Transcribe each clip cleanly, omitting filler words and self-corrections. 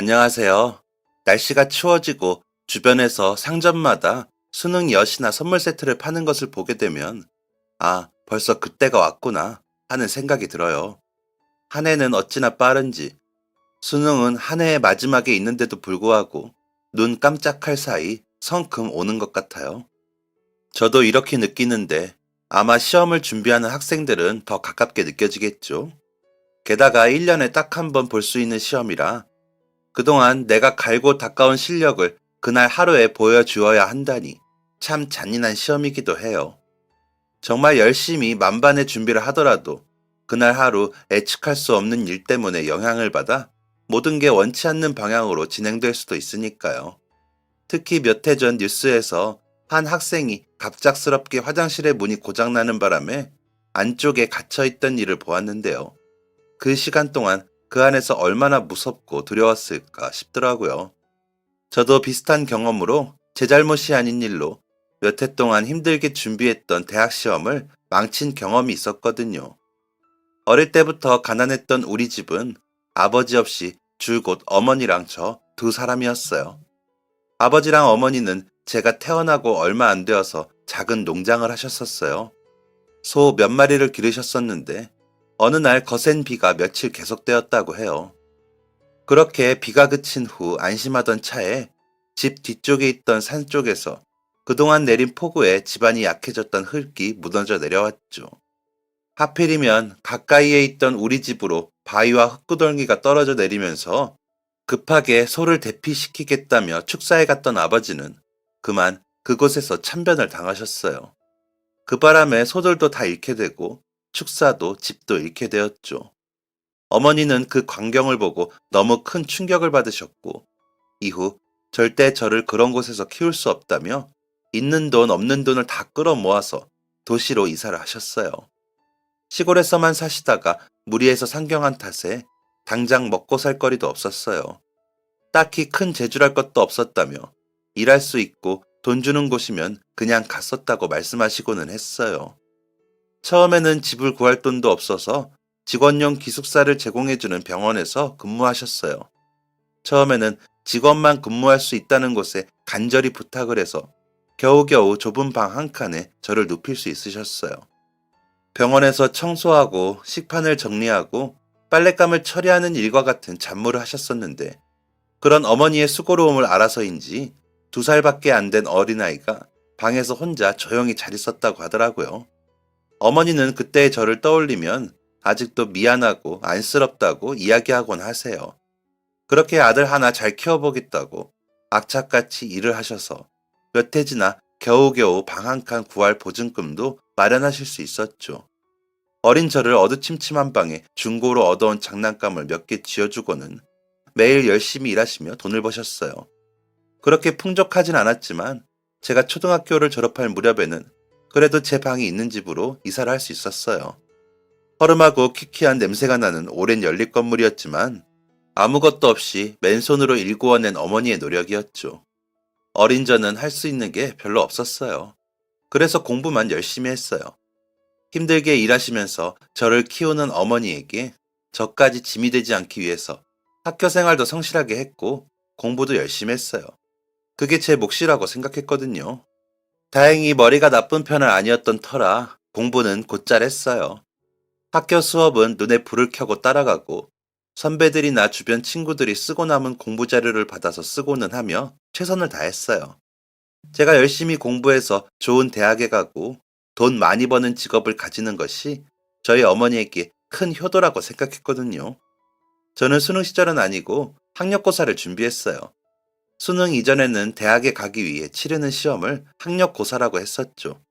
안녕하세요. 날씨가 추워지고 주변에서 상점마다 수능 엿이나 선물 세트를 파는 것을 보게 되면, 아, 벌써 그때가 왔구나 하는 생각이 들어요. 한 해는 어찌나 빠른지, 수능은 한 해의 마지막에 있는데도 불구하고 눈 깜짝할 사이 성큼 오는 것 같아요. 저도 이렇게 느끼는데 아마 시험을 준비하는 학생들은 더 가깝게 느껴지겠죠. 게다가 1년에 딱 한 번 볼 수 있는 시험이라 그동안 내가 갈고 닦아온 실력을 그날 하루에 보여주어야 한다니 참 잔인한 시험이기도 해요. 정말 열심히 만반의 준비를 하더라도 그날 하루 예측할 수 없는 일 때문에 영향을 받아 모든 게 원치 않는 방향으로 진행될 수도 있으니까요. 특히 몇 해 전 뉴스에서 한 학생이 갑작스럽게 화장실에 문이 고장나는 바람에 안쪽에 갇혀있던 일을 보았는데요. 그 시간 동안 그 안에서 얼마나 무섭고 두려웠을까 싶더라고요. 저도 비슷한 경험으로 제 잘못이 아닌 일로 몇 해 동안 힘들게 준비했던 대학 시험을 망친 경험이 있었거든요. 어릴 때부터 가난했던 우리 집은 아버지 없이 줄곧 어머니랑 저 두 사람이었어요. 아버지랑 어머니는 제가 태어나고 얼마 안 되어서 작은 농장을 하셨었어요. 소 몇 마리를 기르셨었는데 어느 날 거센 비가 며칠 계속되었다고 해요. 그렇게 비가 그친 후 안심하던 차에 집 뒤쪽에 있던 산 쪽에서 그동안 내린 폭우에 집안이 약해졌던 흙이 무너져 내려왔죠. 하필이면 가까이에 있던 우리 집으로 바위와 흙구덩이가 떨어져 내리면서 급하게 소를 대피시키겠다며 축사에 갔던 아버지는 그만 그곳에서 참변을 당하셨어요. 그 바람에 소들도 다 잃게 되고 축사도 집도 잃게 되었죠. 어머니는 그 광경을 보고 너무 큰 충격을 받으셨고 이후 절대 저를 그런 곳에서 키울 수 없다며 있는 돈 없는 돈을 다 끌어모아서 도시로 이사를 하셨어요. 시골에서만 사시다가 무리해서 상경한 탓에 당장 먹고 살 거리도 없었어요. 딱히 큰 재주랄 것도 없었다며 일할 수 있고 돈 주는 곳이면 그냥 갔었다고 말씀하시고는 했어요. 처음에는 집을 구할 돈도 없어서 직원용 기숙사를 제공해주는 병원에서 근무하셨어요. 처음에는 직원만 근무할 수 있다는 곳에 간절히 부탁을 해서 겨우겨우 좁은 방 한 칸에 저를 눕힐 수 있으셨어요. 병원에서 청소하고 식판을 정리하고 빨랫감을 처리하는 일과 같은 잡무를 하셨었는데 그런 어머니의 수고로움을 알아서인지 2살밖에 안 된 어린아이가 방에서 혼자 조용히 잘 있었다고 하더라고요. 어머니는 그때의 저를 떠올리면 아직도 미안하고 안쓰럽다고 이야기하곤 하세요. 그렇게 아들 하나 잘 키워보겠다고 악착같이 일을 하셔서 몇 해 지나 겨우겨우 방 한 칸 구할 보증금도 마련하실 수 있었죠. 어린 저를 어두침침한 방에 중고로 얻어온 장난감을 몇 개 쥐어주고는 매일 열심히 일하시며 돈을 버셨어요. 그렇게 풍족하진 않았지만 제가 초등학교를 졸업할 무렵에는 그래도 제 방이 있는 집으로 이사를 할 수 있었어요. 허름하고 퀴퀴한 냄새가 나는 오랜 연립 건물이었지만 아무것도 없이 맨손으로 일구어낸 어머니의 노력이었죠. 어린 저는 할 수 있는 게 별로 없었어요. 그래서 공부만 열심히 했어요. 힘들게 일하시면서 저를 키우는 어머니에게 저까지 짐이 되지 않기 위해서 학교 생활도 성실하게 했고 공부도 열심히 했어요. 그게 제 몫이라고 생각했거든요. 다행히 머리가 나쁜 편은 아니었던 터라 공부는 곧잘 했어요. 학교 수업은 눈에 불을 켜고 따라가고 선배들이나 주변 친구들이 쓰고 남은 공부 자료를 받아서 쓰고는 하며 최선을 다했어요. 제가 열심히 공부해서 좋은 대학에 가고 돈 많이 버는 직업을 가지는 것이 저희 어머니에게 큰 효도라고 생각했거든요. 저는 수능 시절은 아니고 학력고사를 준비했어요. 수능 이전에는 대학에 가기 위해 치르는 시험을 학력고사라고 했었죠.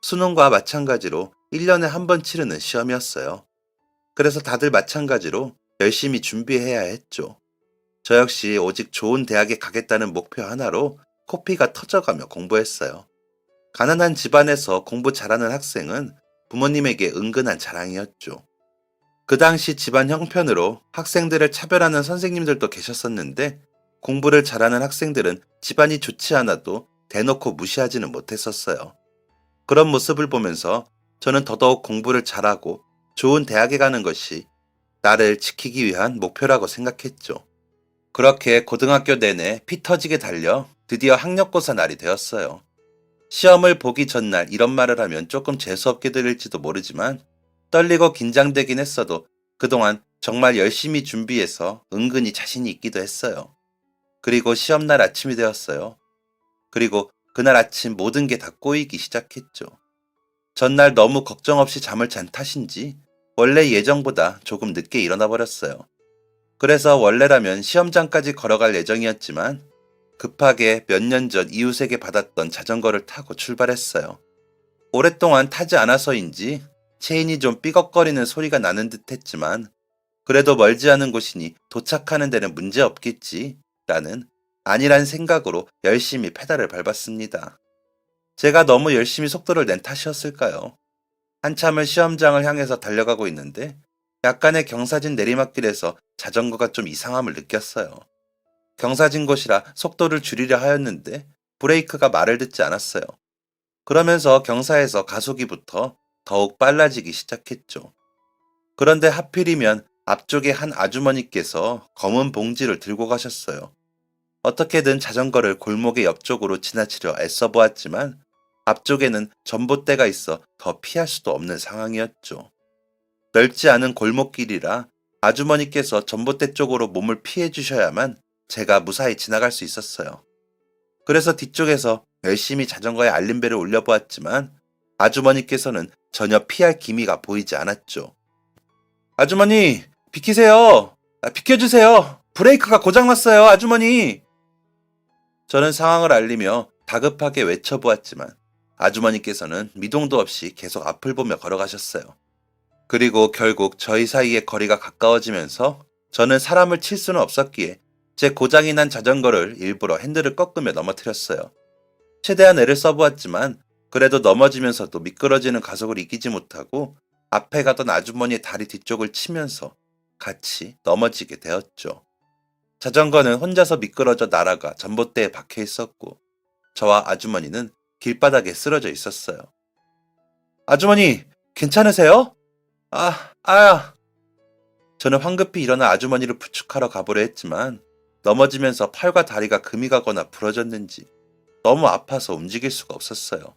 수능과 마찬가지로 1년에 한 번 치르는 시험이었어요. 그래서 다들 마찬가지로 열심히 준비해야 했죠. 저 역시 오직 좋은 대학에 가겠다는 목표 하나로 코피가 터져가며 공부했어요. 가난한 집안에서 공부 잘하는 학생은 부모님에게 은근한 자랑이었죠. 그 당시 집안 형편으로 학생들을 차별하는 선생님들도 계셨었는데 공부를 잘하는 학생들은 집안이 좋지 않아도 대놓고 무시하지는 못했었어요. 그런 모습을 보면서 저는 더더욱 공부를 잘하고 좋은 대학에 가는 것이 나를 지키기 위한 목표라고 생각했죠. 그렇게 고등학교 내내 피 터지게 달려 드디어 학력고사 날이 되었어요. 시험을 보기 전날 이런 말을 하면 조금 재수없게 들릴지도 모르지만 떨리고 긴장되긴 했어도 그동안 정말 열심히 준비해서 은근히 자신이 있기도 했어요. 그리고 시험날 아침이 되었어요. 그리고 그날 아침 모든 게 다 꼬이기 시작했죠. 전날 너무 걱정 없이 잠을 잔 탓인지 원래 예정보다 조금 늦게 일어나 버렸어요. 그래서 원래라면 시험장까지 걸어갈 예정이었지만 급하게 몇 년 전 이웃에게 받았던 자전거를 타고 출발했어요. 오랫동안 타지 않아서인지 체인이 좀 삐걱거리는 소리가 나는 듯 했지만 그래도 멀지 않은 곳이니 도착하는 데는 문제 없겠지 라는 아니란 생각으로 열심히 페달을 밟았습니다. 제가 너무 열심히 속도를 낸 탓이었을까요? 한참을 시험장을 향해서 달려가고 있는데 약간의 경사진 내리막길에서 자전거가 좀 이상함을 느꼈어요. 경사진 곳이라 속도를 줄이려 하였는데 브레이크가 말을 듣지 않았어요. 그러면서 경사에서 가속이부터 더욱 빨라지기 시작했죠. 그런데 하필이면 앞쪽에 한 아주머니께서 검은 봉지를 들고 가셨어요. 어떻게든 자전거를 골목의 옆쪽으로 지나치려 애써 보았지만 앞쪽에는 전봇대가 있어 더 피할 수도 없는 상황이었죠. 넓지 않은 골목길이라 아주머니께서 전봇대 쪽으로 몸을 피해 주셔야만 제가 무사히 지나갈 수 있었어요. 그래서 뒤쪽에서 열심히 자전거에 알림벨을 올려보았지만 아주머니께서는 전혀 피할 기미가 보이지 않았죠. 아주머니, 비키세요. 비켜주세요. 브레이크가 고장났어요, 아주머니. 저는 상황을 알리며 다급하게 외쳐보았지만 아주머니께서는 미동도 없이 계속 앞을 보며 걸어가셨어요. 그리고 결국 저희 사이의 거리가 가까워지면서 저는 사람을 칠 수는 없었기에 제 고장이 난 자전거를 일부러 핸들을 꺾으며 넘어뜨렸어요. 최대한 애를 써보았지만 그래도 넘어지면서도 미끄러지는 가속을 이기지 못하고 앞에 가던 아주머니의 다리 뒤쪽을 치면서 같이 넘어지게 되었죠. 자전거는 혼자서 미끄러져 날아가 전봇대에 박혀 있었고 저와 아주머니는 길바닥에 쓰러져 있었어요. 아주머니, 괜찮으세요? 아야. 저는 황급히 일어나 아주머니를 부축하러 가보려 했지만 넘어지면서 팔과 다리가 금이 가거나 부러졌는지 너무 아파서 움직일 수가 없었어요.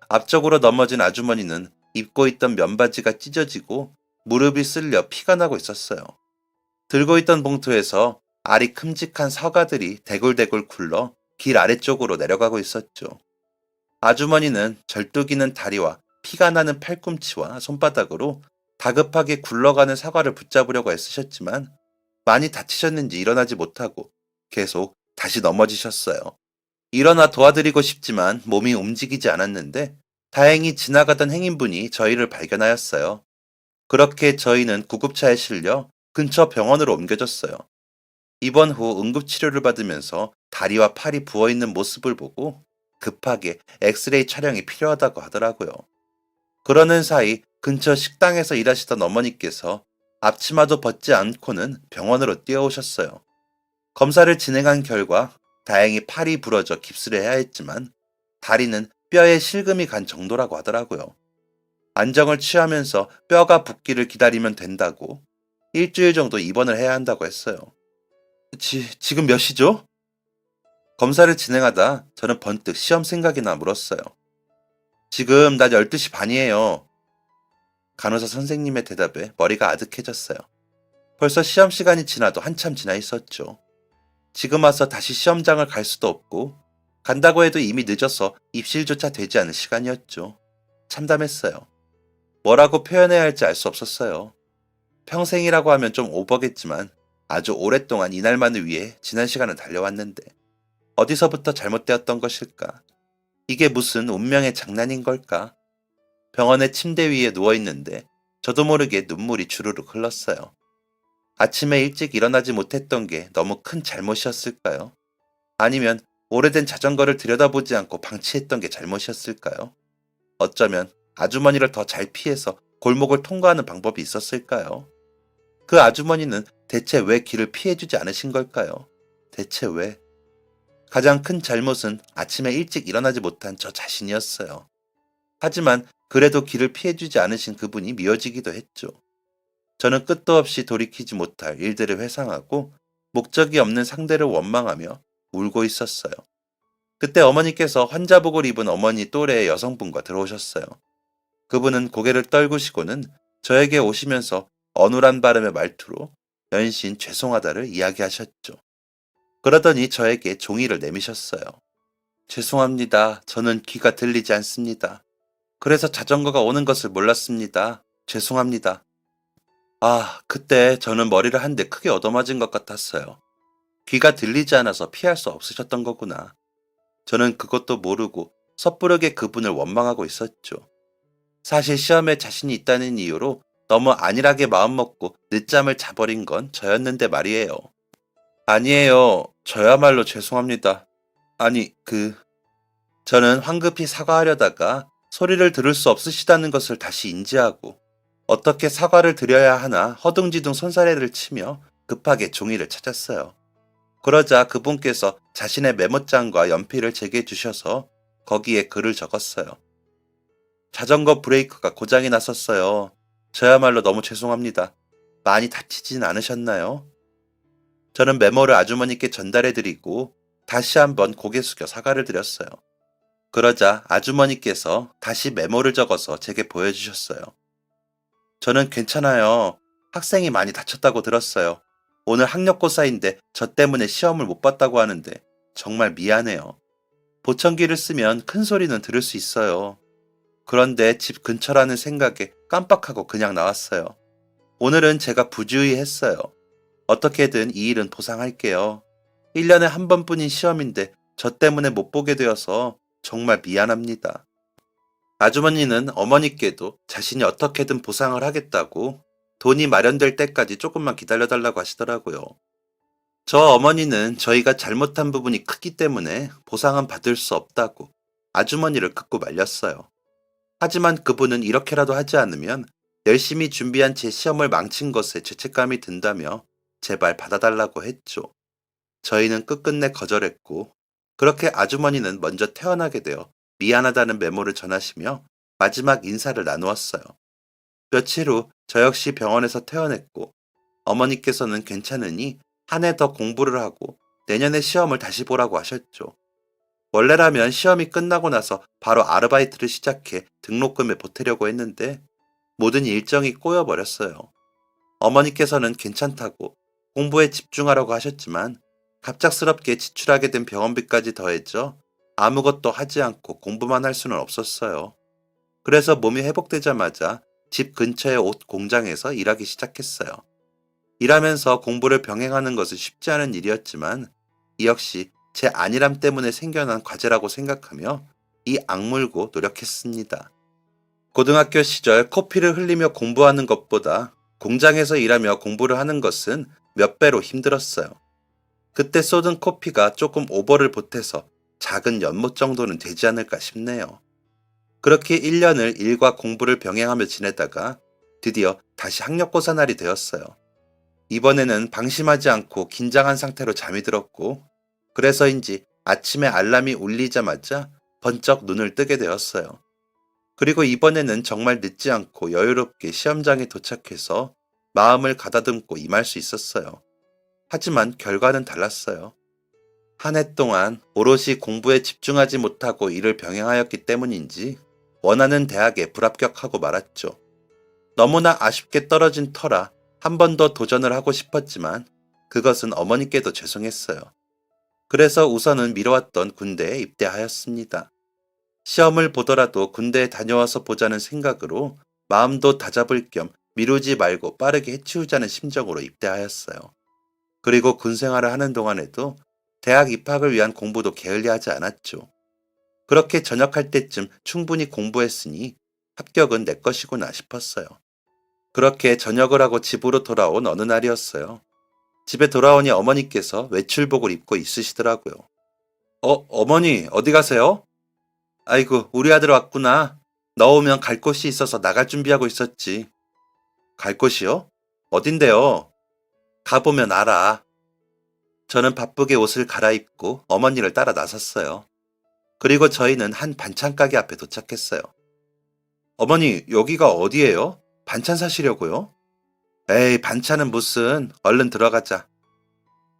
앞쪽으로 넘어진 아주머니는 입고 있던 면바지가 찢어지고 무릎이 쓸려 피가 나고 있었어요. 들고 있던 봉투에서 알이 큼직한 사과들이 대굴대굴 굴러 길 아래쪽으로 내려가고 있었죠. 아주머니는 절뚝이는 다리와 피가 나는 팔꿈치와 손바닥으로 다급하게 굴러가는 사과를 붙잡으려고 애쓰셨지만 많이 다치셨는지 일어나지 못하고 계속 다시 넘어지셨어요. 일어나 도와드리고 싶지만 몸이 움직이지 않았는데 다행히 지나가던 행인분이 저희를 발견하였어요. 그렇게 저희는 구급차에 실려 근처 병원으로 옮겨졌어요. 입원 후 응급치료를 받으면서 다리와 팔이 부어있는 모습을 보고 급하게 엑스레이 촬영이 필요하다고 하더라고요. 그러는 사이 근처 식당에서 일하시던 어머니께서 앞치마도 벗지 않고는 병원으로 뛰어오셨어요. 검사를 진행한 결과 다행히 팔이 부러져 깁스를 해야 했지만 다리는 뼈에 실금이 간 정도라고 하더라고요. 안정을 취하면서 뼈가 붓기를 기다리면 된다고 일주일 정도 입원을 해야 한다고 했어요. 지금 몇 시죠? 검사를 진행하다 저는 번뜩 시험 생각이나 물었어요. 지금 낮 12시 반이에요. 간호사 선생님의 대답에 머리가 아득해졌어요. 벌써 시험 시간이 지나도 한참 지나 있었죠. 지금 와서 다시 시험장을 갈 수도 없고 간다고 해도 이미 늦어서 입실조차 되지 않은 시간이었죠. 참담했어요. 뭐라고 표현해야 할지 알 수 없었어요. 평생이라고 하면 좀 오버겠지만 아주 오랫동안 이날만을 위해 지난 시간을 달려왔는데 어디서부터 잘못되었던 것일까? 이게 무슨 운명의 장난인 걸까? 병원의 침대 위에 누워있는데 저도 모르게 눈물이 주르륵 흘렀어요. 아침에 일찍 일어나지 못했던 게 너무 큰 잘못이었을까요? 아니면 오래된 자전거를 들여다보지 않고 방치했던 게 잘못이었을까요? 어쩌면 아주머니를 더 잘 피해서 골목을 통과하는 방법이 있었을까요? 그 아주머니는 대체 왜 길을 피해주지 않으신 걸까요? 대체 왜? 가장 큰 잘못은 아침에 일찍 일어나지 못한 저 자신이었어요. 하지만 그래도 길을 피해주지 않으신 그분이 미워지기도 했죠. 저는 끝도 없이 돌이키지 못할 일들을 회상하고 목적이 없는 상대를 원망하며 울고 있었어요. 그때 어머니께서 환자복을 입은 어머니 또래의 여성분과 들어오셨어요. 그분은 고개를 떨구시고는 저에게 오시면서 어눌한 발음의 말투로 연신 죄송하다를 이야기하셨죠. 그러더니 저에게 종이를 내미셨어요. 죄송합니다. 저는 귀가 들리지 않습니다. 그래서 자전거가 오는 것을 몰랐습니다. 죄송합니다. 아, 그때 저는 머리를 한 대 크게 얻어맞은 것 같았어요. 귀가 들리지 않아서 피할 수 없으셨던 거구나. 저는 그것도 모르고 섣부르게 그분을 원망하고 있었죠. 사실 시험에 자신이 있다는 이유로 너무 안일하게 마음먹고 늦잠을 자버린 건 저였는데 말이에요. 아니에요. 저야말로 죄송합니다. 아니, 저는 황급히 사과하려다가 소리를 들을 수 없으시다는 것을 다시 인지하고 어떻게 사과를 드려야 하나 허둥지둥 손사래를 치며 급하게 종이를 찾았어요. 그러자 그분께서 자신의 메모장과 연필을 제게 주셔서 거기에 글을 적었어요. 자전거 브레이크가 고장이 났었어요. 저야말로 너무 죄송합니다. 많이 다치진 않으셨나요? 저는 메모를 아주머니께 전달해드리고 다시 한번 고개 숙여 사과를 드렸어요. 그러자 아주머니께서 다시 메모를 적어서 제게 보여주셨어요. 저는 괜찮아요. 학생이 많이 다쳤다고 들었어요. 오늘 학력고사인데 저 때문에 시험을 못 봤다고 하는데 정말 미안해요. 보청기를 쓰면 큰 소리는 들을 수 있어요. 그런데 집 근처라는 생각에 깜빡하고 그냥 나왔어요. 오늘은 제가 부주의 했어요. 어떻게든 이 일은 보상할게요. 1년에 한 번뿐인 시험인데 저 때문에 못 보게 되어서 정말 미안합니다. 아주머니는 어머니께도 자신이 어떻게든 보상을 하겠다고 돈이 마련될 때까지 조금만 기다려달라고 하시더라고요. 저 어머니는 저희가 잘못한 부분이 크기 때문에 보상은 받을 수 없다고 아주머니를 극구 말렸어요. 하지만 그분은 이렇게라도 하지 않으면 열심히 준비한 제 시험을 망친 것에 죄책감이 든다며 제발 받아달라고 했죠. 저희는 끝끝내 거절했고 그렇게 아주머니는 먼저 퇴원하게 되어 미안하다는 메모를 전하시며 마지막 인사를 나누었어요. 며칠 후 저 역시 병원에서 퇴원했고 어머니께서는 괜찮으니 한 해 더 공부를 하고 내년에 시험을 다시 보라고 하셨죠. 원래라면 시험이 끝나고 나서 바로 아르바이트를 시작해 등록금에 보태려고 했는데 모든 일정이 꼬여버렸어요. 어머니께서는 괜찮다고 공부에 집중하라고 하셨지만 갑작스럽게 지출하게 된 병원비까지 더했죠. 아무것도 하지 않고 공부만 할 수는 없었어요. 그래서 몸이 회복되자마자 집 근처의 옷 공장에서 일하기 시작했어요. 일하면서 공부를 병행하는 것은 쉽지 않은 일이었지만 이 역시 제 안일함 때문에 생겨난 과제라고 생각하며 이 악물고 노력했습니다. 고등학교 시절 코피를 흘리며 공부하는 것보다 공장에서 일하며 공부를 하는 것은 몇 배로 힘들었어요. 그때 쏟은 코피가 조금 오버를 보태서 작은 연못 정도는 되지 않을까 싶네요. 그렇게 1년을 일과 공부를 병행하며 지내다가 드디어 다시 학력고사 날이 되었어요. 이번에는 방심하지 않고 긴장한 상태로 잠이 들었고 그래서인지 아침에 알람이 울리자마자 번쩍 눈을 뜨게 되었어요. 그리고 이번에는 정말 늦지 않고 여유롭게 시험장에 도착해서 마음을 가다듬고 임할 수 있었어요. 하지만 결과는 달랐어요. 한 해 동안 오롯이 공부에 집중하지 못하고 일을 병행하였기 때문인지 원하는 대학에 불합격하고 말았죠. 너무나 아쉽게 떨어진 터라 한 번 더 도전을 하고 싶었지만 그것은 어머니께도 죄송했어요. 그래서 우선은 미뤄왔던 군대에 입대하였습니다. 시험을 보더라도 군대에 다녀와서 보자는 생각으로 마음도 다잡을 겸 미루지 말고 빠르게 해치우자는 심정으로 입대하였어요. 그리고 군 생활을 하는 동안에도 대학 입학을 위한 공부도 게을리하지 않았죠. 그렇게 전역할 때쯤 충분히 공부했으니 합격은 내 것이구나 싶었어요. 그렇게 전역을 하고 집으로 돌아온 어느 날이었어요. 집에 돌아오니 어머니께서 외출복을 입고 있으시더라고요. 어머니, 어디 가세요? 아이고, 우리 아들 왔구나. 너 오면 갈 곳이 있어서 나갈 준비하고 있었지. 갈 곳이요? 어딘데요? 가보면 알아. 저는 바쁘게 옷을 갈아입고 어머니를 따라 나섰어요. 그리고 저희는 한 반찬 가게 앞에 도착했어요. 어머니, 여기가 어디예요? 반찬 사시려고요? 에이, 반찬은 무슨, 얼른 들어가자.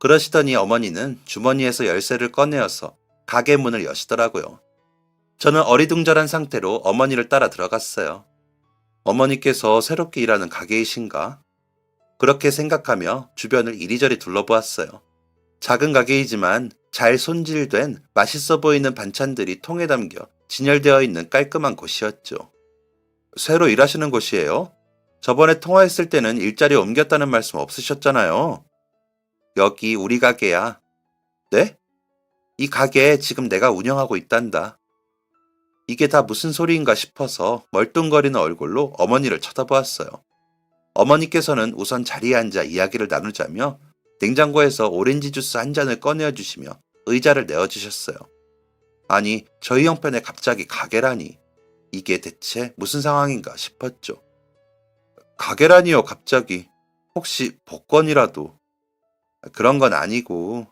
그러시더니 어머니는 주머니에서 열쇠를 꺼내어서 가게 문을 여시더라고요. 저는 어리둥절한 상태로 어머니를 따라 들어갔어요. 어머니께서 새롭게 일하는 가게이신가? 그렇게 생각하며 주변을 이리저리 둘러보았어요. 작은 가게이지만 잘 손질된 맛있어 보이는 반찬들이 통에 담겨 진열되어 있는 깔끔한 곳이었죠. 새로 일하시는 곳이에요? 저번에 통화했을 때는 일자리 옮겼다는 말씀 없으셨잖아요. 여기 우리 가게야. 네? 이 가게 지금 내가 운영하고 있단다. 이게 다 무슨 소리인가 싶어서 멀뚱거리는 얼굴로 어머니를 쳐다보았어요. 어머니께서는 우선 자리에 앉아 이야기를 나누자며 냉장고에서 오렌지 주스 한 잔을 꺼내어 주시며 의자를 내어주셨어요. 아니, 저희 형편에 갑자기 가게라니. 이게 대체 무슨 상황인가 싶었죠. 가게라니요, 갑자기. 혹시 복권이라도. 그런 건 아니고.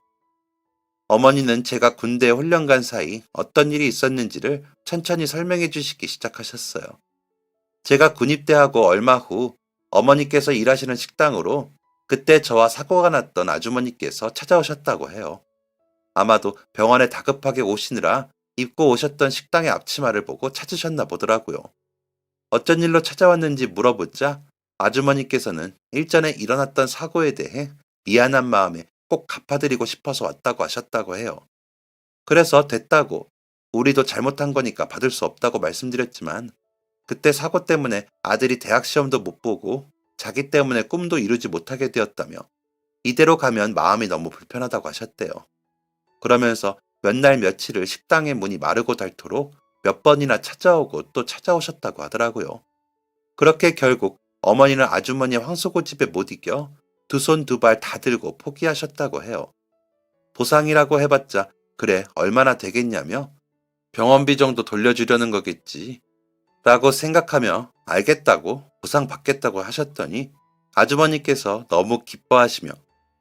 어머니는 제가 군대에 훈련 간 사이 어떤 일이 있었는지를 천천히 설명해 주시기 시작하셨어요. 제가 군입대하고 얼마 후 어머니께서 일하시는 식당으로 그때 저와 사고가 났던 아주머니께서 찾아오셨다고 해요. 아마도 병원에 다급하게 오시느라 입고 오셨던 식당의 앞치마를 보고 찾으셨나 보더라고요. 어쩐 일로 찾아왔는지 물어보자 아주머니께서는 일전에 일어났던 사고에 대해 미안한 마음에 꼭 갚아드리고 싶어서 왔다고 하셨다고 해요. 그래서 됐다고 우리도 잘못한 거니까 받을 수 없다고 말씀드렸지만 그때 사고 때문에 아들이 대학 시험도 못 보고 자기 때문에 꿈도 이루지 못하게 되었다며 이대로 가면 마음이 너무 불편하다고 하셨대요. 그러면서 몇 날 며칠을 식당의 문이 마르고 닳도록 몇 번이나 찾아오고 또 찾아오셨다고 하더라고요. 그렇게 결국 어머니는 아주머니의 황소고집에 못 이겨 두 손 두 발 다 들고 포기하셨다고 해요. 보상이라고 해봤자 그래 얼마나 되겠냐며 병원비 정도 돌려주려는 거겠지 라고 생각하며 알겠다고 보상 받겠다고 하셨더니 아주머니께서 너무 기뻐하시며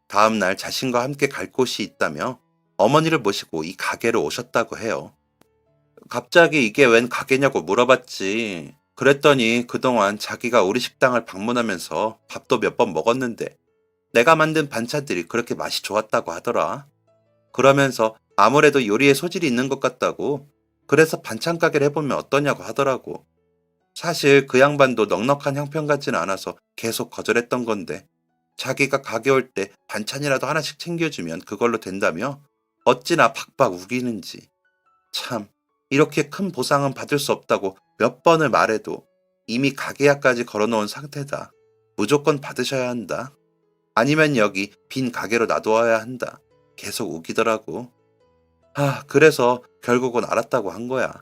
다음날 자신과 함께 갈 곳이 있다며 어머니를 모시고 이 가게로 오셨다고 해요. 갑자기 이게 웬 가게냐고 물어봤지. 그랬더니 그동안 자기가 우리 식당을 방문하면서 밥도 몇 번 먹었는데 내가 만든 반찬들이 그렇게 맛이 좋았다고 하더라. 그러면서 아무래도 요리에 소질이 있는 것 같다고 그래서 반찬 가게를 해보면 어떠냐고 하더라고. 사실 그 양반도 넉넉한 형편 같지는 않아서 계속 거절했던 건데 자기가 가게 올 때 반찬이라도 하나씩 챙겨주면 그걸로 된다며 어찌나 박박 우기는지. 참 이렇게 큰 보상은 받을 수 없다고 몇 번을 말해도 이미 가게약까지 걸어놓은 상태다. 무조건 받으셔야 한다. 아니면 여기 빈 가게로 놔두어야 한다. 계속 우기더라고. 그래서 결국은 알았다고 한 거야.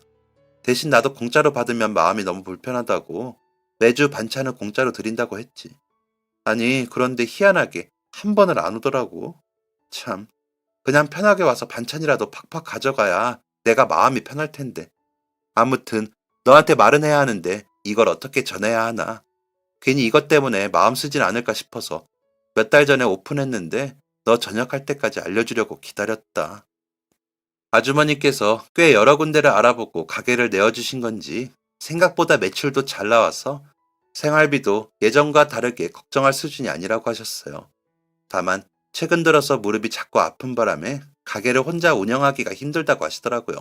대신 나도 공짜로 받으면 마음이 너무 불편하다고 매주 반찬을 공짜로 드린다고 했지. 아니 그런데 희한하게 한 번을 안 오더라고. 참 그냥 편하게 와서 반찬이라도 팍팍 가져가야 내가 마음이 편할 텐데. 아무튼 너한테 말은 해야 하는데 이걸 어떻게 전해야 하나. 괜히 이것 때문에 마음 쓰진 않을까 싶어서 몇 달 전에 오픈했는데 너 전역할 때까지 알려주려고 기다렸다. 아주머니께서 꽤 여러 군데를 알아보고 가게를 내어주신 건지 생각보다 매출도 잘 나와서 생활비도 예전과 다르게 걱정할 수준이 아니라고 하셨어요. 다만 최근 들어서 무릎이 자꾸 아픈 바람에 가게를 혼자 운영하기가 힘들다고 하시더라고요.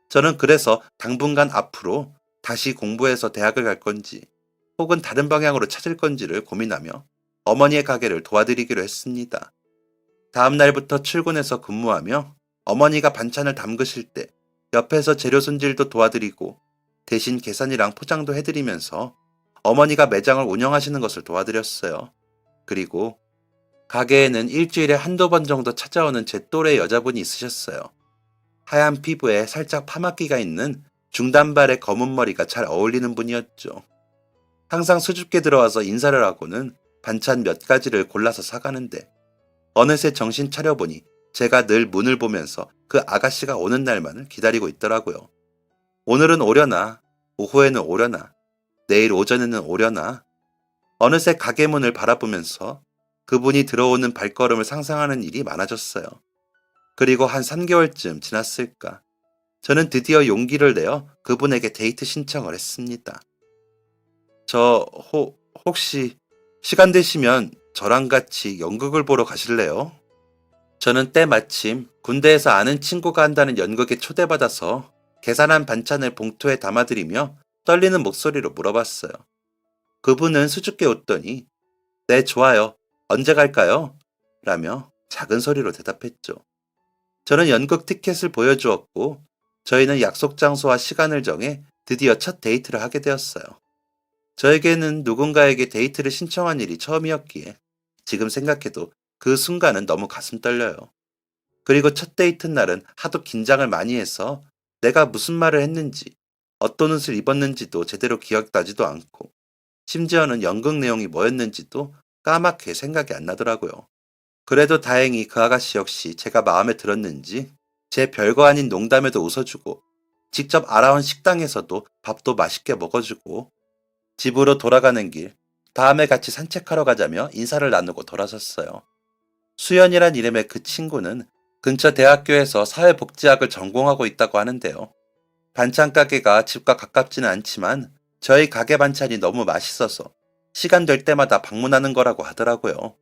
저는 그래서 당분간 앞으로 다시 공부해서 대학을 갈 건지 혹은 다른 방향으로 찾을 건지를 고민하며 어머니의 가게를 도와드리기로 했습니다. 다음 날부터 출근해서 근무하며 어머니가 반찬을 담그실 때 옆에서 재료 손질도 도와드리고 대신 계산이랑 포장도 해드리면서 어머니가 매장을 운영하시는 것을 도와드렸어요. 그리고 가게에는 일주일에 한두 번 정도 찾아오는 제 또래 여자분이 있으셨어요. 하얀 피부에 살짝 파마기가 있는 중단발의 검은 머리가 잘 어울리는 분이었죠. 항상 수줍게 들어와서 인사를 하고는 반찬 몇 가지를 골라서 사가는데 어느새 정신 차려보니 제가 늘 문을 보면서 그 아가씨가 오는 날만을 기다리고 있더라고요. 오늘은 오려나, 오후에는 오려나, 내일 오전에는 오려나. 어느새 가게 문을 바라보면서 그분이 들어오는 발걸음을 상상하는 일이 많아졌어요. 그리고 한 3개월쯤 지났을까. 저는 드디어 용기를 내어 그분에게 데이트 신청을 했습니다. 혹시 시간 되시면 저랑 같이 연극을 보러 가실래요? 저는 때마침 군대에서 아는 친구가 한다는 연극에 초대받아서 계산한 반찬을 봉투에 담아드리며 떨리는 목소리로 물어봤어요. 그분은 수줍게 웃더니 네, 좋아요. 언제 갈까요? 라며 작은 소리로 대답했죠. 저는 연극 티켓을 보여주었고 저희는 약속 장소와 시간을 정해 드디어 첫 데이트를 하게 되었어요. 저에게는 누군가에게 데이트를 신청한 일이 처음이었기에 지금 생각해도 그 순간은 너무 가슴 떨려요. 그리고 첫 데이트 날은 하도 긴장을 많이 해서 내가 무슨 말을 했는지, 어떤 옷을 입었는지도 제대로 기억나지도 않고, 심지어는 연극 내용이 뭐였는지도 까맣게 생각이 안 나더라고요. 그래도 다행히 그 아가씨 역시 제가 마음에 들었는지 제 별거 아닌 농담에도 웃어주고, 직접 알아온 식당에서도 밥도 맛있게 먹어주고, 집으로 돌아가는 길, 다음에 같이 산책하러 가자며 인사를 나누고 돌아섰어요. 수연이란 이름의 그 친구는 근처 대학교에서 사회복지학을 전공하고 있다고 하는데요. 반찬 가게가 집과 가깝지는 않지만 저희 가게 반찬이 너무 맛있어서 시간 될 때마다 방문하는 거라고 하더라고요.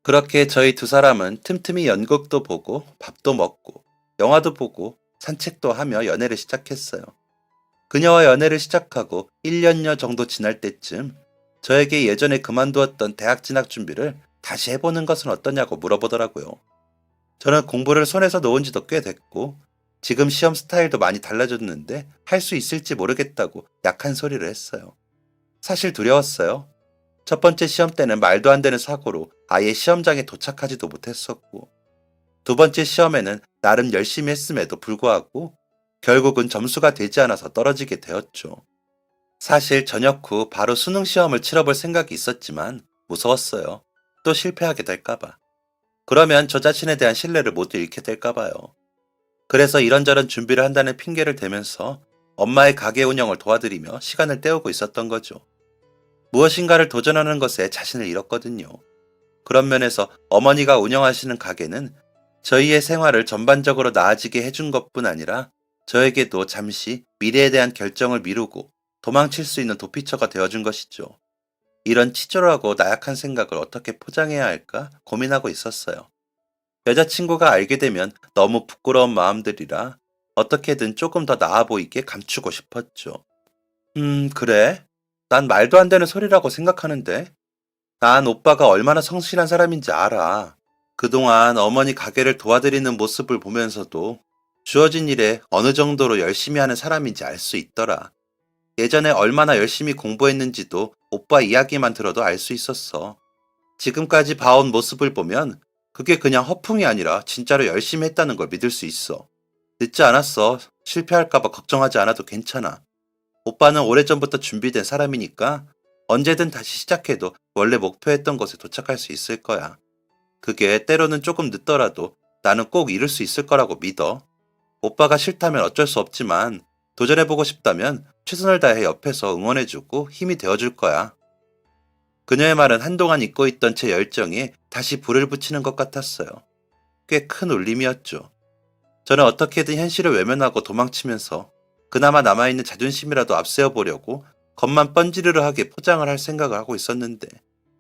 그렇게 저희 두 사람은 틈틈이 연극도 보고 밥도 먹고 영화도 보고 산책도 하며 연애를 시작했어요. 그녀와 연애를 시작하고 1년여 정도 지날 때쯤 저에게 예전에 그만두었던 대학 진학 준비를 다시 해보는 것은 어떠냐고 물어보더라고요. 저는 공부를 손에서 놓은 지도 꽤 됐고 지금 시험 스타일도 많이 달라졌는데 할 수 있을지 모르겠다고 약한 소리를 했어요. 사실 두려웠어요. 첫 번째 시험 때는 말도 안 되는 사고로 아예 시험장에 도착하지도 못했었고, 두 번째 시험에는 나름 열심히 했음에도 불구하고 결국은 점수가 되지 않아서 떨어지게 되었죠. 사실 저녁 후 바로 수능 시험을 치러볼 생각이 있었지만 무서웠어요. 또 실패하게 될까봐. 그러면 저 자신에 대한 신뢰를 모두 잃게 될까봐요. 그래서 이런저런 준비를 한다는 핑계를 대면서 엄마의 가게 운영을 도와드리며 시간을 때우고 있었던 거죠. 무엇인가를 도전하는 것에 자신을 잃었거든요. 그런 면에서 어머니가 운영하시는 가게는 저희의 생활을 전반적으로 나아지게 해준 것뿐 아니라 저에게도 잠시 미래에 대한 결정을 미루고 도망칠 수 있는 도피처가 되어준 것이죠. 이런 치졸하고 나약한 생각을 어떻게 포장해야 할까 고민하고 있었어요. 여자친구가 알게 되면 너무 부끄러운 마음들이라 어떻게든 조금 더 나아 보이게 감추고 싶었죠. 그래? 난 말도 안 되는 소리라고 생각하는데? 난 오빠가 얼마나 성실한 사람인지 알아. 그동안 어머니 가게를 도와드리는 모습을 보면서도 주어진 일에 어느 정도로 열심히 하는 사람인지 알 수 있더라. 예전에 얼마나 열심히 공부했는지도 오빠 이야기만 들어도 알 수 있었어. 지금까지 봐온 모습을 보면 그게 그냥 허풍이 아니라 진짜로 열심히 했다는 걸 믿을 수 있어. 늦지 않았어. 실패할까봐 걱정하지 않아도 괜찮아. 오빠는 오래전부터 준비된 사람이니까 언제든 다시 시작해도 원래 목표했던 곳에 도착할 수 있을 거야. 그게 때로는 조금 늦더라도 나는 꼭 이룰 수 있을 거라고 믿어. 오빠가 싫다면 어쩔 수 없지만 도전해보고 싶다면 최선을 다해 옆에서 응원해주고 힘이 되어줄 거야. 그녀의 말은 한동안 잊고 있던 제 열정에 다시 불을 붙이는 것 같았어요. 꽤 큰 울림이었죠. 저는 어떻게든 현실을 외면하고 도망치면서 그나마 남아있는 자존심이라도 앞세워보려고 겉만 번지르르하게 포장을 할 생각을 하고 있었는데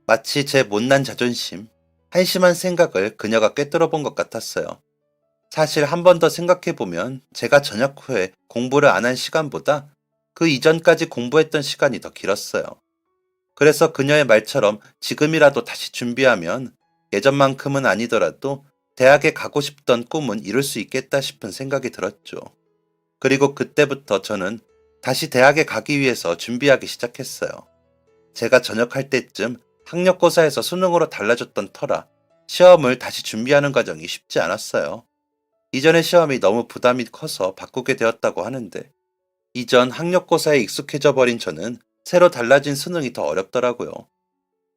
마치 제 못난 자존심, 한심한 생각을 그녀가 꿰뚫어 본 것 같았어요. 사실 한 번 더 생각해보면 제가 저녁 후에 공부를 안 한 시간보다 그 이전까지 공부했던 시간이 더 길었어요. 그래서 그녀의 말처럼 지금이라도 다시 준비하면 예전만큼은 아니더라도 대학에 가고 싶던 꿈은 이룰 수 있겠다 싶은 생각이 들었죠. 그리고 그때부터 저는 다시 대학에 가기 위해서 준비하기 시작했어요. 제가 전역할 때쯤 학력고사에서 수능으로 달라졌던 터라 시험을 다시 준비하는 과정이 쉽지 않았어요. 이전의 시험이 너무 부담이 커서 바꾸게 되었다고 하는데 이전 학력고사에 익숙해져 버린 저는 새로 달라진 수능이 더 어렵더라고요.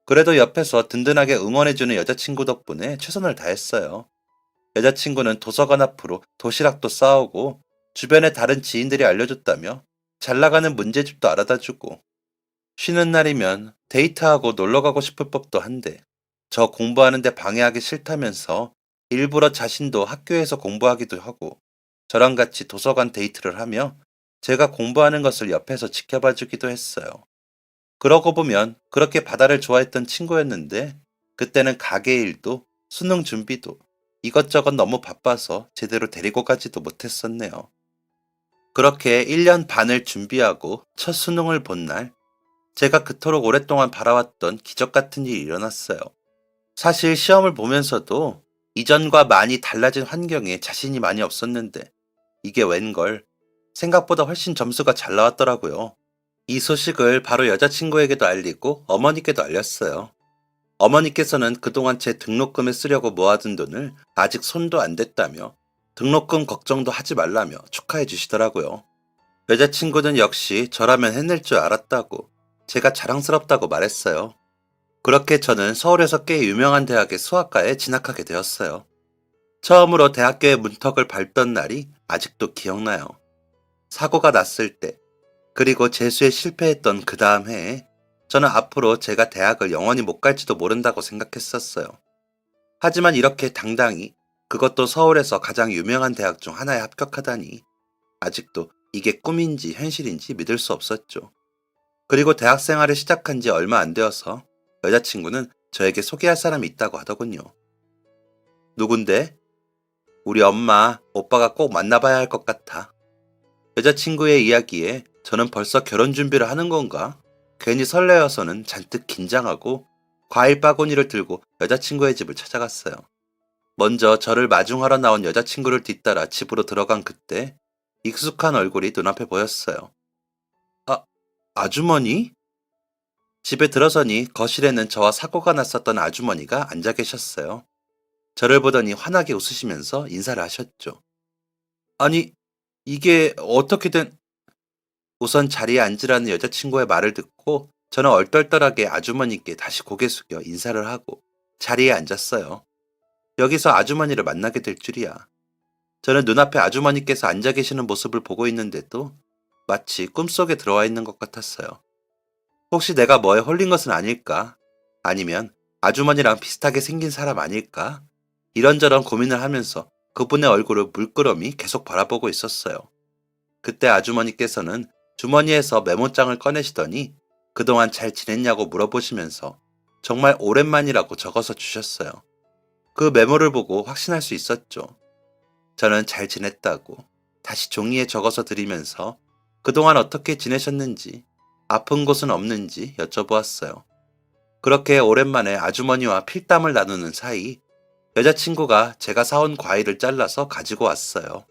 그래도 옆에서 든든하게 응원해주는 여자친구 덕분에 최선을 다했어요. 여자친구는 도서관 앞으로 도시락도 싸오고 주변에 다른 지인들이 알려줬다며 잘 나가는 문제집도 알아다주고 쉬는 날이면 데이트하고 놀러가고 싶을 법도 한데 저 공부하는데 방해하기 싫다면서 일부러 자신도 학교에서 공부하기도 하고 저랑 같이 도서관 데이트를 하며 제가 공부하는 것을 옆에서 지켜봐 주기도 했어요. 그러고 보면 그렇게 바다를 좋아했던 친구였는데 그때는 가게 일도 수능 준비도 이것저것 너무 바빠서 제대로 데리고 가지도 못했었네요. 그렇게 1년 반을 준비하고 첫 수능을 본 날, 제가 그토록 오랫동안 바라왔던 기적 같은 일이 일어났어요. 사실 시험을 보면서도 이전과 많이 달라진 환경에 자신이 많이 없었는데 이게 웬걸 생각보다 훨씬 점수가 잘 나왔더라고요. 이 소식을 바로 여자친구에게도 알리고 어머니께도 알렸어요. 어머니께서는 그동안 제 등록금에 쓰려고 모아둔 돈을 아직 손도 안 댔다며 등록금 걱정도 하지 말라며 축하해 주시더라고요. 여자친구는 역시 저라면 해낼 줄 알았다고 제가 자랑스럽다고 말했어요. 그렇게 저는 서울에서 꽤 유명한 대학의 수학과에 진학하게 되었어요. 처음으로 대학교의 문턱을 밟던 날이 아직도 기억나요. 사고가 났을 때, 그리고 재수에 실패했던 그 다음 해에 저는 앞으로 제가 대학을 영원히 못 갈지도 모른다고 생각했었어요. 하지만 이렇게 당당히, 그것도 서울에서 가장 유명한 대학 중 하나에 합격하다니 아직도 이게 꿈인지 현실인지 믿을 수 없었죠. 그리고 대학 생활을 시작한 지 얼마 안 되어서 여자친구는 저에게 소개할 사람이 있다고 하더군요. 누군데? 우리 엄마, 오빠가 꼭 만나봐야 할 것 같아. 여자친구의 이야기에 저는 벌써 결혼 준비를 하는 건가? 괜히 설레어서는 잔뜩 긴장하고 과일 바구니를 들고 여자친구의 집을 찾아갔어요. 먼저 저를 마중하러 나온 여자친구를 뒤따라 집으로 들어간 그때 익숙한 얼굴이 눈앞에 보였어요. 아, 아주머니? 집에 들어서니 거실에는 저와 사고가 났었던 아주머니가 앉아 계셨어요. 저를 보더니 환하게 웃으시면서 인사를 하셨죠. 아니, 이게 어떻게 된... 우선 자리에 앉으라는 여자친구의 말을 듣고 저는 얼떨떨하게 아주머니께 다시 고개 숙여 인사를 하고 자리에 앉았어요. 여기서 아주머니를 만나게 될 줄이야. 저는 눈앞에 아주머니께서 앉아 계시는 모습을 보고 있는데도 마치 꿈속에 들어와 있는 것 같았어요. 혹시 내가 뭐에 홀린 것은 아닐까? 아니면 아주머니랑 비슷하게 생긴 사람 아닐까? 이런저런 고민을 하면서 그분의 얼굴을 물끄러미 계속 바라보고 있었어요. 그때 아주머니께서는 주머니에서 메모장을 꺼내시더니 그동안 잘 지냈냐고 물어보시면서 정말 오랜만이라고 적어서 주셨어요. 그 메모를 보고 확신할 수 있었죠. 저는 잘 지냈다고 다시 종이에 적어서 드리면서 그동안 어떻게 지내셨는지, 아픈 곳은 없는지 여쭤보았어요. 그렇게 오랜만에 아주머니와 필담을 나누는 사이 여자친구가 제가 사온 과일을 잘라서 가지고 왔어요.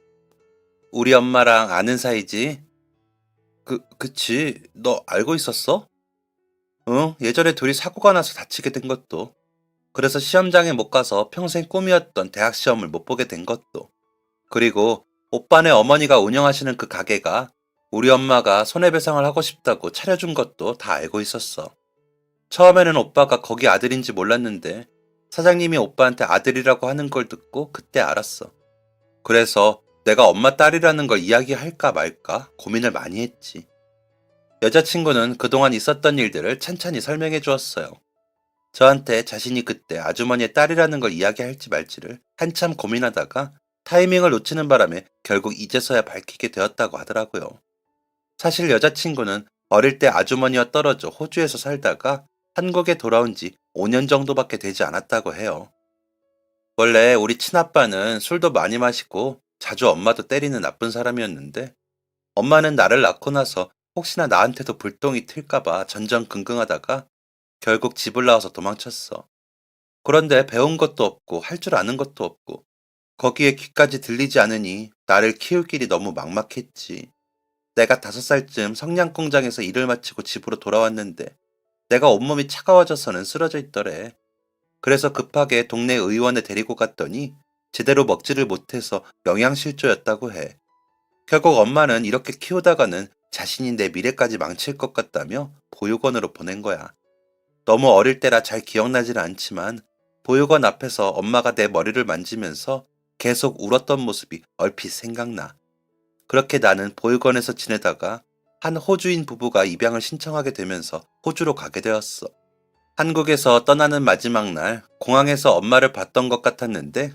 우리 엄마랑 아는 사이지? 그치. 너 알고 있었어? 응, 예전에 둘이 사고가 나서 다치게 된 것도. 그래서 시험장에 못 가서 평생 꿈이었던 대학 시험을 못 보게 된 것도. 그리고 오빠네 어머니가 운영하시는 그 가게가 우리 엄마가 손해배상을 하고 싶다고 차려준 것도 다 알고 있었어. 처음에는 오빠가 거기 아들인지 몰랐는데 사장님이 오빠한테 아들이라고 하는 걸 듣고 그때 알았어. 그래서 내가 엄마 딸이라는 걸 이야기할까 말까 고민을 많이 했지. 여자친구는 그동안 있었던 일들을 찬찬히 설명해 주었어요. 저한테 자신이 그때 아주머니의 딸이라는 걸 이야기할지 말지를 한참 고민하다가 타이밍을 놓치는 바람에 결국 이제서야 밝히게 되었다고 하더라고요. 사실 여자친구는 어릴 때 아주머니와 떨어져 호주에서 살다가 한국에 돌아온 지 5년 정도밖에 되지 않았다고 해요. 원래 우리 친아빠는 술도 많이 마시고 자주 엄마도 때리는 나쁜 사람이었는데 엄마는 나를 낳고 나서 혹시나 나한테도 불똥이 튈까봐 전전긍긍하다가 결국 집을 나와서 도망쳤어. 그런데 배운 것도 없고 할 줄 아는 것도 없고 거기에 귀까지 들리지 않으니 나를 키울 길이 너무 막막했지. 내가 5살쯤 성냥공장에서 일을 마치고 집으로 돌아왔는데 내가 온몸이 차가워져서는 쓰러져 있더래. 그래서 급하게 동네 의원에 데리고 갔더니 제대로 먹지를 못해서 영양실조였다고 해. 결국 엄마는 이렇게 키우다가는 자신이 내 미래까지 망칠 것 같다며 보육원으로 보낸 거야. 너무 어릴 때라 잘 기억나지는 않지만 보육원 앞에서 엄마가 내 머리를 만지면서 계속 울었던 모습이 얼핏 생각나. 그렇게 나는 보육원에서 지내다가 한 호주인 부부가 입양을 신청하게 되면서 호주로 가게 되었어. 한국에서 떠나는 마지막 날 공항에서 엄마를 봤던 것 같았는데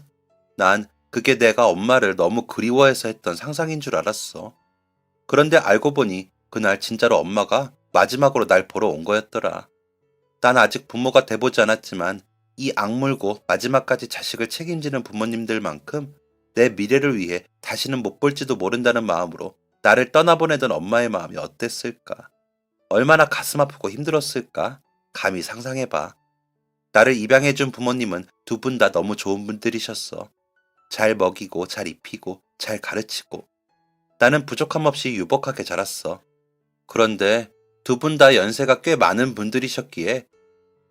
난 그게 내가 엄마를 너무 그리워해서 했던 상상인 줄 알았어. 그런데 알고 보니 그날 진짜로 엄마가 마지막으로 날 보러 온 거였더라. 난 아직 부모가 돼보지 않았지만 이 악물고 마지막까지 자식을 책임지는 부모님들만큼 내 미래를 위해 다시는 못 볼지도 모른다는 마음으로 나를 떠나보내던 엄마의 마음이 어땠을까? 얼마나 가슴 아프고 힘들었을까? 감히 상상해봐. 나를 입양해준 부모님은 두 분 다 너무 좋은 분들이셨어. 잘 먹이고 잘 입히고 잘 가르치고 나는 부족함 없이 유복하게 자랐어. 그런데 두 분 다 연세가 꽤 많은 분들이셨기에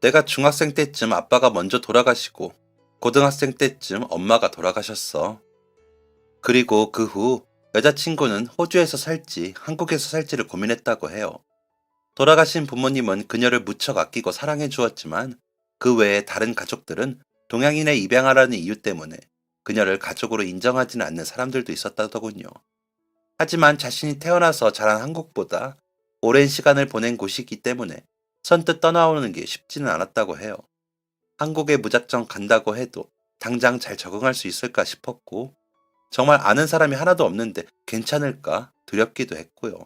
내가 중학생 때쯤 아빠가 먼저 돌아가시고 고등학생 때쯤 엄마가 돌아가셨어. 그리고 그 후 여자친구는 호주에서 살지 한국에서 살지를 고민했다고 해요. 돌아가신 부모님은 그녀를 무척 아끼고 사랑해 주었지만 그 외에 다른 가족들은 동양인에 입양하라는 이유 때문에 그녀를 가족으로 인정하지는 않는 사람들도 있었다더군요. 하지만 자신이 태어나서 자란 한국보다 오랜 시간을 보낸 곳이기 때문에 선뜻 떠나오는 게 쉽지는 않았다고 해요. 한국에 무작정 간다고 해도 당장 잘 적응할 수 있을까 싶었고 정말 아는 사람이 하나도 없는데 괜찮을까 두렵기도 했고요.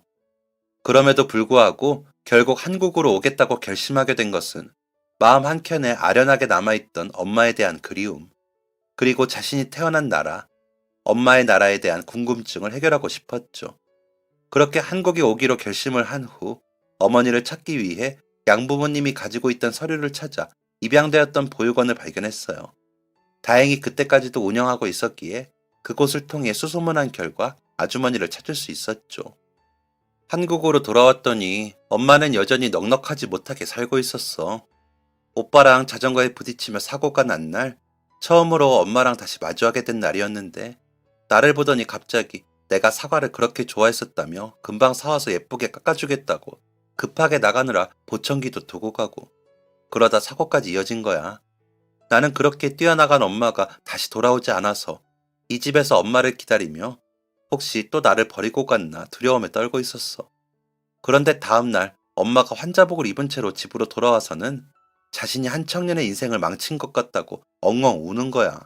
그럼에도 불구하고 결국 한국으로 오겠다고 결심하게 된 것은 마음 한켠에 아련하게 남아있던 엄마에 대한 그리움, 그리고 자신이 태어난 나라, 엄마의 나라에 대한 궁금증을 해결하고 싶었죠. 그렇게 한국에 오기로 결심을 한 후 어머니를 찾기 위해 양부모님이 가지고 있던 서류를 찾아 입양되었던 보육원을 발견했어요. 다행히 그때까지도 운영하고 있었기에 그곳을 통해 수소문한 결과 아주머니를 찾을 수 있었죠. 한국으로 돌아왔더니 엄마는 여전히 넉넉하지 못하게 살고 있었어. 오빠랑 자전거에 부딪히며 사고가 난 날 처음으로 엄마랑 다시 마주하게 된 날이었는데 나를 보더니 갑자기 내가 사과를 그렇게 좋아했었다며 금방 사와서 예쁘게 깎아주겠다고 급하게 나가느라 보청기도 두고 가고 그러다 사고까지 이어진 거야. 나는 그렇게 뛰어나간 엄마가 다시 돌아오지 않아서 이 집에서 엄마를 기다리며 혹시 또 나를 버리고 갔나 두려움에 떨고 있었어. 그런데 다음날 엄마가 환자복을 입은 채로 집으로 돌아와서는 자신이 한 청년의 인생을 망친 것 같다고 엉엉 우는 거야.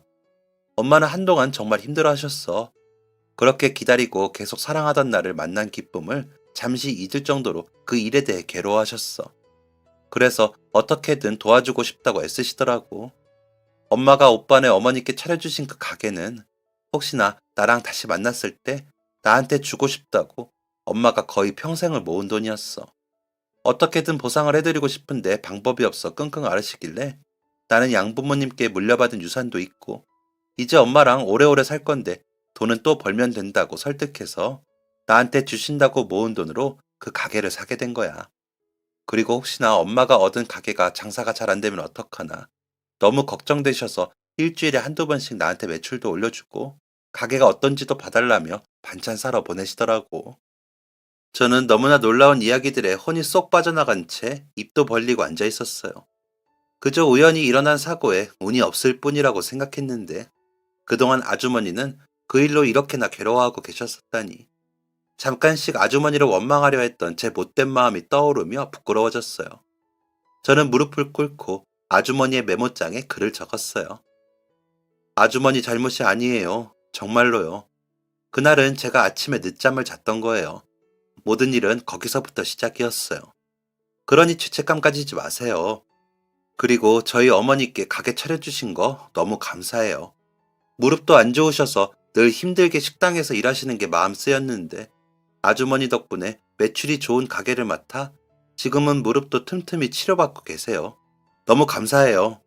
엄마는 한동안 정말 힘들어 하셨어. 그렇게 기다리고 계속 사랑하던 나를 만난 기쁨을 잠시 잊을 정도로 그 일에 대해 괴로워하셨어. 그래서 어떻게든 도와주고 싶다고 애쓰시더라고. 엄마가 오빠네 어머니께 차려주신 그 가게는 혹시나 나랑 다시 만났을 때 나한테 주고 싶다고 엄마가 거의 평생을 모은 돈이었어. 어떻게든 보상을 해드리고 싶은데 방법이 없어 끙끙 앓으시길래 나는 양부모님께 물려받은 유산도 있고 이제 엄마랑 오래오래 살 건데 돈은 또 벌면 된다고 설득해서 나한테 주신다고 모은 돈으로 그 가게를 사게 된 거야. 그리고 혹시나 엄마가 얻은 가게가 장사가 잘 안 되면 어떡하나 너무 걱정되셔서 일주일에 한두 번씩 나한테 매출도 올려주고 가게가 어떤지도 봐달라며 반찬 사러 보내시더라고. 저는 너무나 놀라운 이야기들에 혼이 쏙 빠져나간 채 입도 벌리고 앉아 있었어요. 그저 우연히 일어난 사고에 운이 없을 뿐이라고 생각했는데 그동안 아주머니는 그 일로 이렇게나 괴로워하고 계셨었다니. 잠깐씩 아주머니를 원망하려 했던 제 못된 마음이 떠오르며 부끄러워졌어요. 저는 무릎을 꿇고 아주머니의 메모장에 글을 적었어요. 아주머니 잘못이 아니에요. 정말로요. 그날은 제가 아침에 늦잠을 잤던 거예요. 모든 일은 거기서부터 시작이었어요. 그러니 죄책감 가지지 마세요. 그리고 저희 어머니께 가게 차려주신 거 너무 감사해요. 무릎도 안 좋으셔서 늘 힘들게 식당에서 일하시는 게 마음 쓰였는데 아주머니 덕분에 매출이 좋은 가게를 맡아 지금은 무릎도 틈틈이 치료받고 계세요. 너무 감사해요.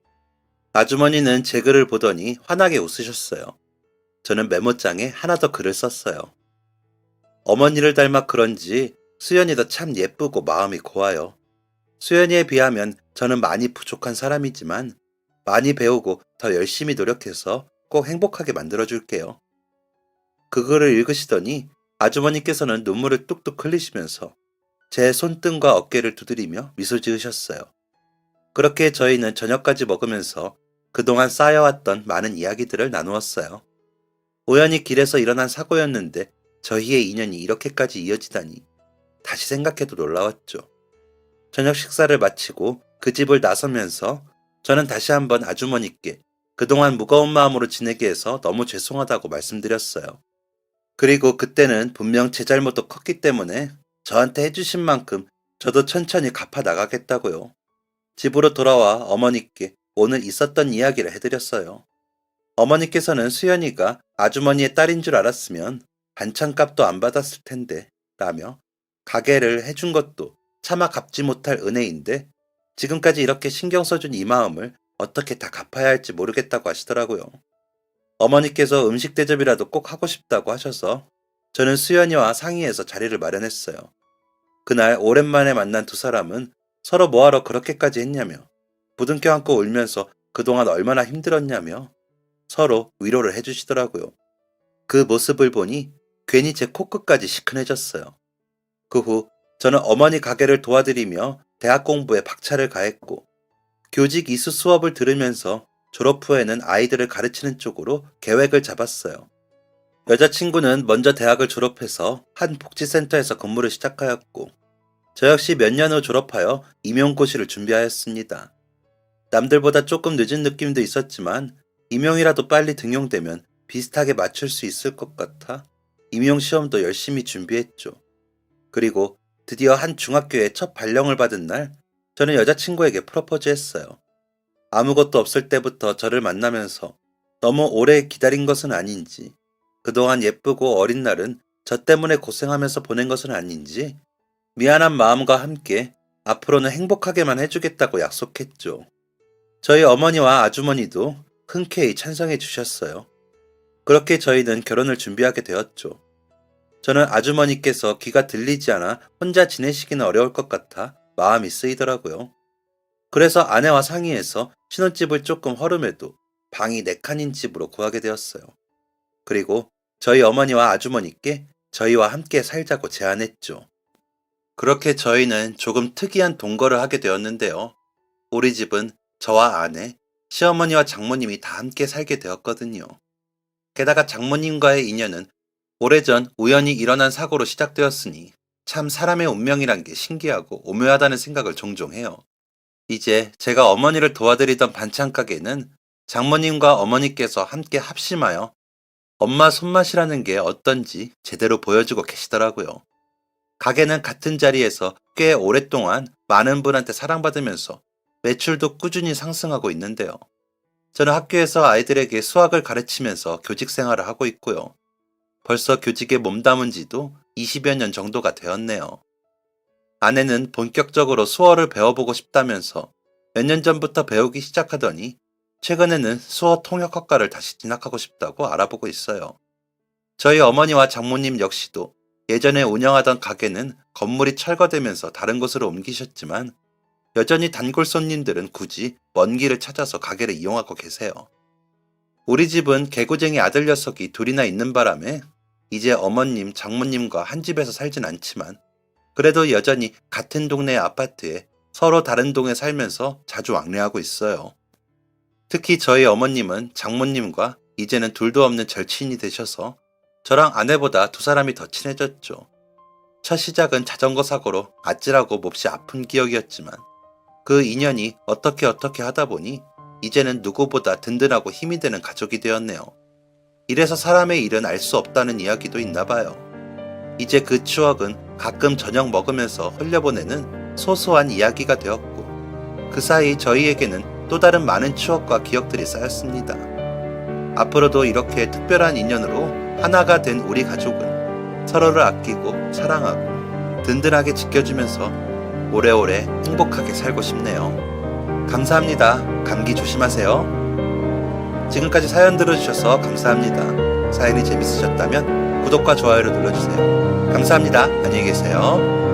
아주머니는 제 글을 보더니 환하게 웃으셨어요. 저는 메모장에 하나 더 글을 썼어요. 어머니를 닮아 그런지 수연이도 참 예쁘고 마음이 고와요. 수연이에 비하면 저는 많이 부족한 사람이지만 많이 배우고 더 열심히 노력해서 꼭 행복하게 만들어줄게요. 그 글을 읽으시더니 아주머니께서는 눈물을 뚝뚝 흘리시면서 제 손등과 어깨를 두드리며 미소 지으셨어요. 그렇게 저희는 저녁까지 먹으면서 그동안 쌓여왔던 많은 이야기들을 나누었어요. 우연히 길에서 일어난 사고였는데 저희의 인연이 이렇게까지 이어지다니 다시 생각해도 놀라웠죠. 저녁 식사를 마치고 그 집을 나서면서 저는 다시 한번 아주머니께 그동안 무거운 마음으로 지내게 해서 너무 죄송하다고 말씀드렸어요. 그리고 그때는 분명 제 잘못도 컸기 때문에 저한테 해주신 만큼 저도 천천히 갚아 나가겠다고요. 집으로 돌아와 어머니께 오늘 있었던 이야기를 해드렸어요. 어머니께서는 수연이가 아주머니의 딸인 줄 알았으면 반찬값도 안 받았을 텐데 라며 가게를 해준 것도 차마 갚지 못할 은혜인데 지금까지 이렇게 신경 써준 이 마음을 어떻게 다 갚아야 할지 모르겠다고 하시더라고요. 어머니께서 음식 대접이라도 꼭 하고 싶다고 하셔서 저는 수연이와 상의해서 자리를 마련했어요. 그날 오랜만에 만난 두 사람은 서로 뭐하러 그렇게까지 했냐며 부둥켜 안고 울면서 그동안 얼마나 힘들었냐며 서로 위로를 해주시더라고요. 그 모습을 보니 괜히 제 코끝까지 시큰해졌어요. 그 후 저는 어머니 가게를 도와드리며 대학 공부에 박차를 가했고 교직 이수 수업을 들으면서 졸업 후에는 아이들을 가르치는 쪽으로 계획을 잡았어요. 여자친구는 먼저 대학을 졸업해서 한 복지센터에서 근무를 시작하였고 저 역시 몇 년 후 졸업하여 임용고시를 준비하였습니다. 남들보다 조금 늦은 느낌도 있었지만 임용이라도 빨리 등용되면 비슷하게 맞출 수 있을 것 같아 임용시험도 열심히 준비했죠. 그리고 드디어 한 중학교에 첫 발령을 받은 날 저는 여자친구에게 프로포즈했어요. 아무것도 없을 때부터 저를 만나면서 너무 오래 기다린 것은 아닌지 그동안 예쁘고 어린 날은 저 때문에 고생하면서 보낸 것은 아닌지 미안한 마음과 함께 앞으로는 행복하게만 해주겠다고 약속했죠. 저희 어머니와 아주머니도 흔쾌히 찬성해 주셨어요. 그렇게 저희는 결혼을 준비하게 되었죠. 저는 아주머니께서 귀가 들리지 않아 혼자 지내시기는 어려울 것 같아 마음이 쓰이더라고요. 그래서 아내와 상의해서 신혼집을 조금 허름해도 방이 4칸인 집으로 구하게 되었어요. 그리고 저희 어머니와 아주머니께 저희와 함께 살자고 제안했죠. 그렇게 저희는 조금 특이한 동거를 하게 되었는데요. 우리 집은 저와 아내, 시어머니와 장모님이 다 함께 살게 되었거든요. 게다가 장모님과의 인연은 오래전 우연히 일어난 사고로 시작되었으니 참 사람의 운명이란 게 신기하고 오묘하다는 생각을 종종 해요. 이제 제가 어머니를 도와드리던 반찬 가게는 장모님과 어머니께서 함께 합심하여 엄마 손맛이라는 게 어떤지 제대로 보여주고 계시더라고요. 가게는 같은 자리에서 꽤 오랫동안 많은 분한테 사랑받으면서 매출도 꾸준히 상승하고 있는데요. 저는 학교에서 아이들에게 수학을 가르치면서 교직 생활을 하고 있고요. 벌써 교직에 몸담은 지도 20여 년 정도가 되었네요. 아내는 본격적으로 수어를 배워보고 싶다면서 몇 년 전부터 배우기 시작하더니 최근에는 수어 통역학과를 다시 진학하고 싶다고 알아보고 있어요. 저희 어머니와 장모님 역시도 예전에 운영하던 가게는 건물이 철거되면서 다른 곳으로 옮기셨지만 여전히 단골 손님들은 굳이 먼 길을 찾아서 가게를 이용하고 계세요. 우리 집은 개구쟁이 아들 녀석이 둘이나 있는 바람에 이제 어머님, 장모님과 한 집에서 살진 않지만 그래도 여전히 같은 동네의 아파트에 서로 다른 동에 살면서 자주 왕래하고 있어요. 특히 저희 어머님은 장모님과 이제는 둘도 없는 절친이 되셔서 저랑 아내보다 두 사람이 더 친해졌죠. 첫 시작은 자전거 사고로 아찔하고 몹시 아픈 기억이었지만 그 인연이 어떻게 하다 보니 이제는 누구보다 든든하고 힘이 되는 가족이 되었네요. 이래서 사람의 일은 알 수 없다는 이야기도 있나 봐요. 이제 그 추억은 가끔 저녁 먹으면서 흘려보내는 소소한 이야기가 되었고 그 사이 저희에게는 또 다른 많은 추억과 기억들이 쌓였습니다. 앞으로도 이렇게 특별한 인연으로 하나가 된 우리 가족은 서로를 아끼고 사랑하고 든든하게 지켜주면서 오래오래 행복하게 살고 싶네요. 감사합니다. 감기 조심하세요. 지금까지 사연 들어주셔서 감사합니다. 사연이 재밌으셨다면 구독과 좋아요를 눌러주세요. 감사합니다. 안녕히 계세요.